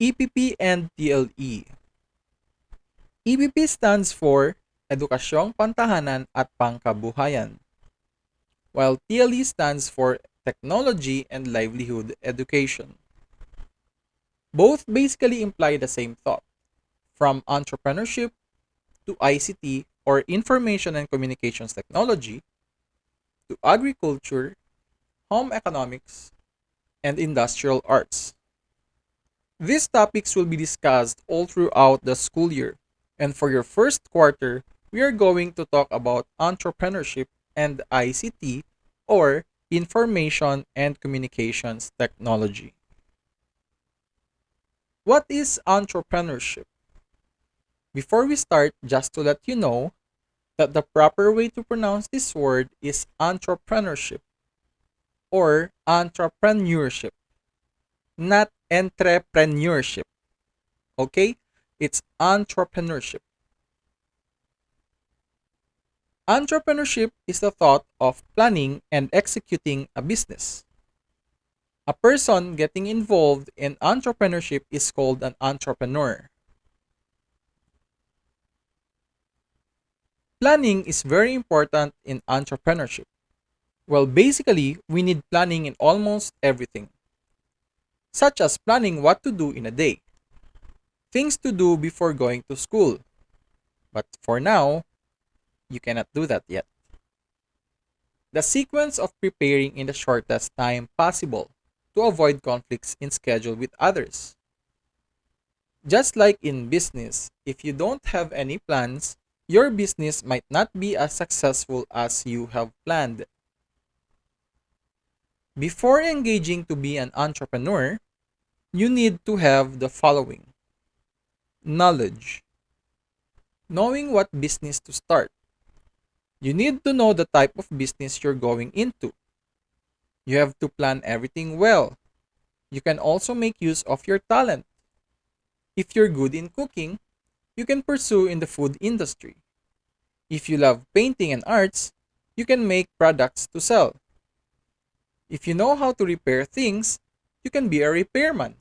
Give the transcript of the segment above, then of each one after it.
EPP and TLE. EPP stands for Edukasyong Pantahanan at Pangkabuhayan, while TLE stands for Technology and Livelihood Education. Both basically imply the same thought, from entrepreneurship to ICT or information and communications technology to agriculture, home economics, and industrial arts. These topics will be discussed all throughout the school year. And for your first quarter, we are going to talk about entrepreneurship and ICT or information and communications technology. What is entrepreneurship? Before we start, just to let you know that the proper way to pronounce this word is entrepreneurship or entrepreneurship, not entrepreneurship. Okay? It's entrepreneurship. Entrepreneurship is the thought of planning and executing a business. A person getting involved in entrepreneurship is called an entrepreneur. Planning is very important in entrepreneurship. Well, basically, we need planning in almost everything, such as planning what to do in a day, things to do before going to school. But for now, you cannot do that yet. The sequence of preparing in the shortest time possible to avoid conflicts in schedule with others. Just like in business, if you don't have any plans, your business might not be as successful as you have planned. Before engaging to be an entrepreneur, you need to have the following: knowledge, knowing what business to start. You need to know the type of business you're going into. You have to plan everything well. You can also make use of your talent. If you're good in cooking, you can pursue in the food industry. If you love painting and arts, you can make products to sell. If you know how to repair things, you can be a repairman.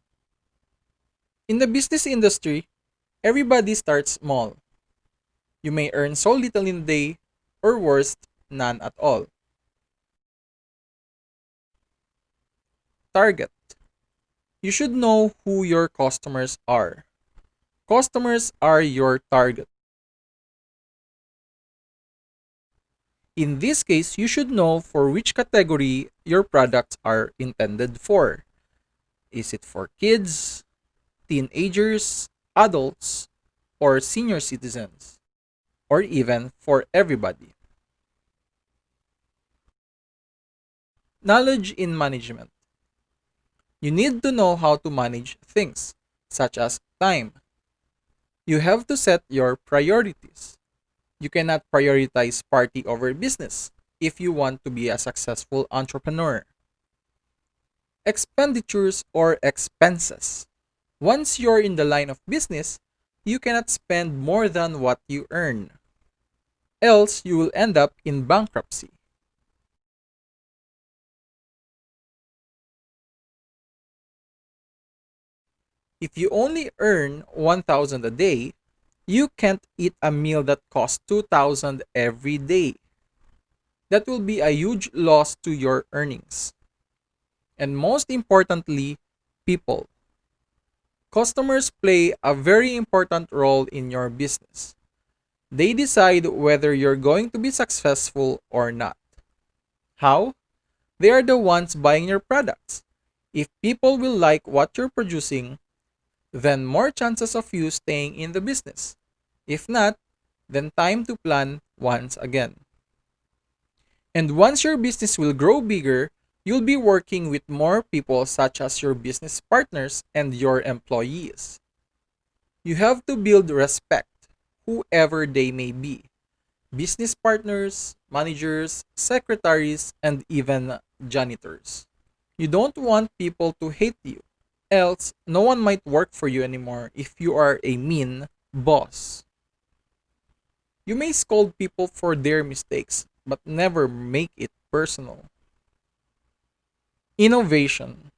In the business industry, everybody starts small. You may earn so little in a day, or worst, none at all. Target. You should know who your customers are. Customers are your target. In this case, you should know for which category your products are intended for. Is it for kids, teenagers, adults, or senior citizens, or even for everybody? Knowledge in management. You need to know how to manage things, such as time. You have to set your priorities. You cannot prioritize party over business if you want to be a successful entrepreneur. Expenditures or expenses. Once you're in the line of business, you cannot spend more than what you earn. Else, you will end up in bankruptcy. If you only earn 1,000 a day, you can't eat a meal that costs 2,000 every day. That will be a huge loss to your earnings. And most importantly, people. Customers play a very important role in your business. They decide whether you're going to be successful or not. How? They are the ones buying your products. If people will like what you're producing, then more chances of you staying in the business. If not, then time to plan once again. And once your business will grow bigger, you'll be working with more people such as your business partners and your employees. You have to build respect, whoever they may be: business partners, managers, secretaries, and even janitors. You don't want people to hate you, else, no one might work for you anymore if you are a mean boss. You may scold people for their mistakes, but never make it personal. Innovation.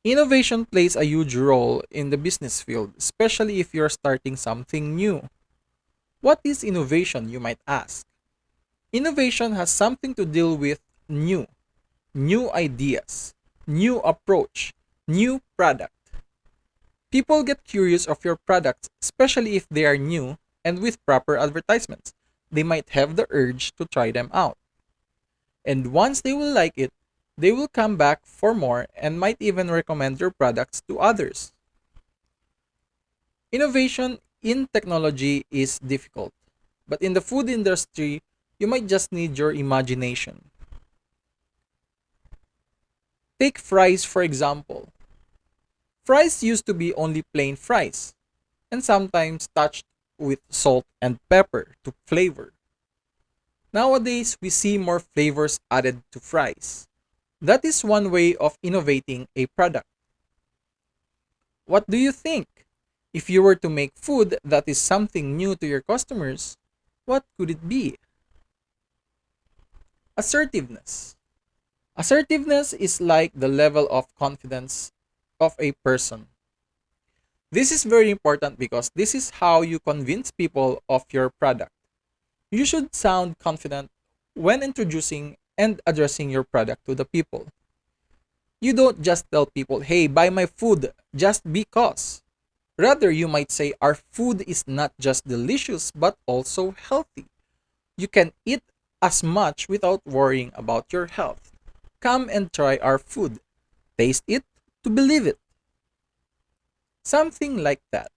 Innovation plays a huge role in the business field, especially if you're starting something new. What is innovation, you might ask? Innovation has something to deal with new, new ideas, new approach, new product. People get curious of your products, especially if they are new and with proper advertisements. They might have the urge to try them out. And once they will like it, they will come back for more and might even recommend your products to others. Innovation in technology is difficult, but in the food industry, you might just need your imagination. Take fries for example. Fries used to be only plain fries, and sometimes touched with salt and pepper to flavor. Nowadays, we see more flavors added to fries. That is one way of innovating a product. What do you think? If you were to make food that is something new to your customers, what could it be? Assertiveness. Assertiveness is like the level of confidence of a person. This is very important because this is how you convince people of your product. You should sound confident when introducing and addressing your product to the people. You don't just tell people, hey, buy my food just because. Rather, you might say, our food is not just delicious but also healthy. You can eat as much without worrying about your health. Come and try our food. Taste it to believe it. Something like that.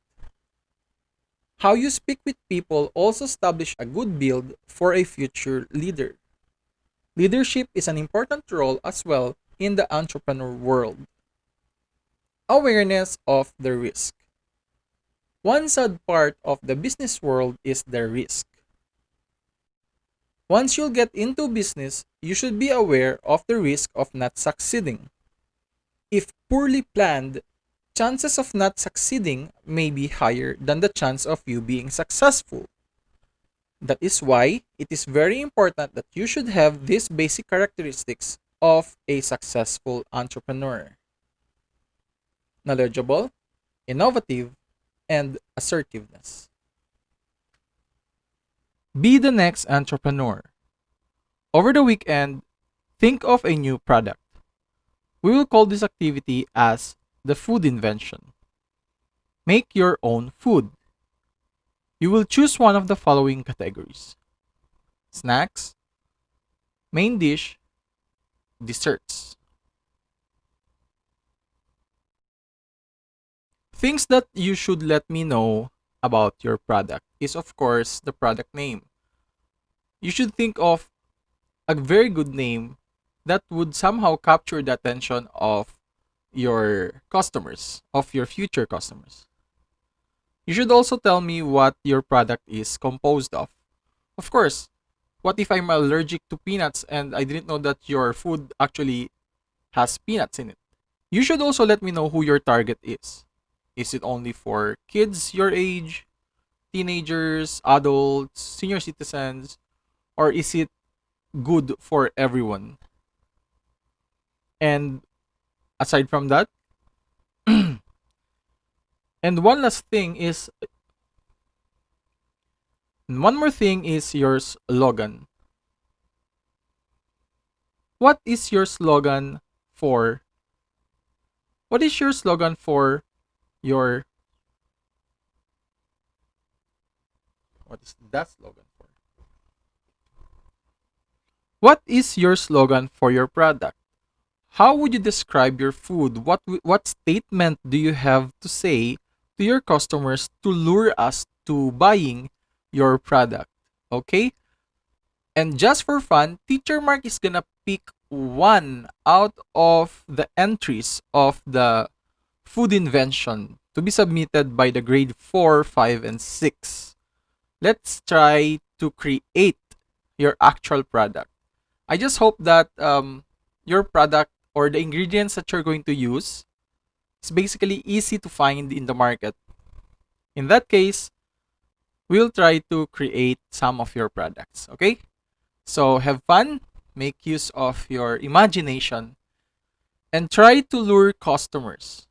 How you speak with people also establish a good build for a future leader. Leadership is an important role as well in the entrepreneur world. Awareness of the risk. One sad part of the business world is the risk. Once you'll get into business, you should be aware of the risk of not succeeding. If poorly planned, chances of not succeeding may be higher than the chance of you being successful. That is why it is very important that you should have these basic characteristics of a successful entrepreneur: knowledgeable, innovative, and assertiveness. Be the next entrepreneur. Over the weekend, think of a new product. We will call this activity as the food invention. Make your own food. You will choose one of the following categories: snacks, main dish, desserts. Things that you should let me know about your product is, of course, the product name. You should think of a very good name that would somehow capture the attention of your customers, of your future customers. You should also tell me what your product is composed of. Of course, what if I'm allergic to peanuts and I didn't know that your food actually has peanuts in it? You should also let me know who your target is. Is it only for kids your age, teenagers, adults, senior citizens, or is it good for everyone? And aside from that, and one more thing is your slogan. What is your slogan for? What is your slogan for your what is that slogan for? What is your slogan for your product? How would you describe your food? What statement do you have to say to your customers to lure us to buying your product? Okay? And just for fun, Teacher Mark is gonna pick one out of the entries of the food invention to be submitted by the grade 4, 5, and 6. Let's try to create your actual product. I just hope that your product or the ingredients that you're going to use is basically easy to find in the market. In that case, we'll try to create some of your products. Okay? So have fun, make use of your imagination, And try to lure customers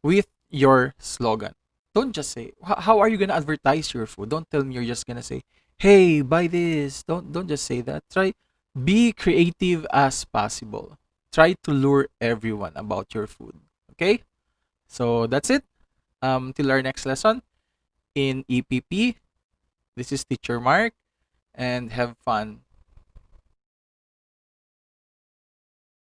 with your slogan. Don't just say, how are you going to advertise your food? Don't tell me you're just going to say, hey, buy this. Don't just say that. Try be creative as possible. Try to lure everyone about your food. Okay? So that's it. Till our next lesson in EPP. This is Teacher Mark, and have fun.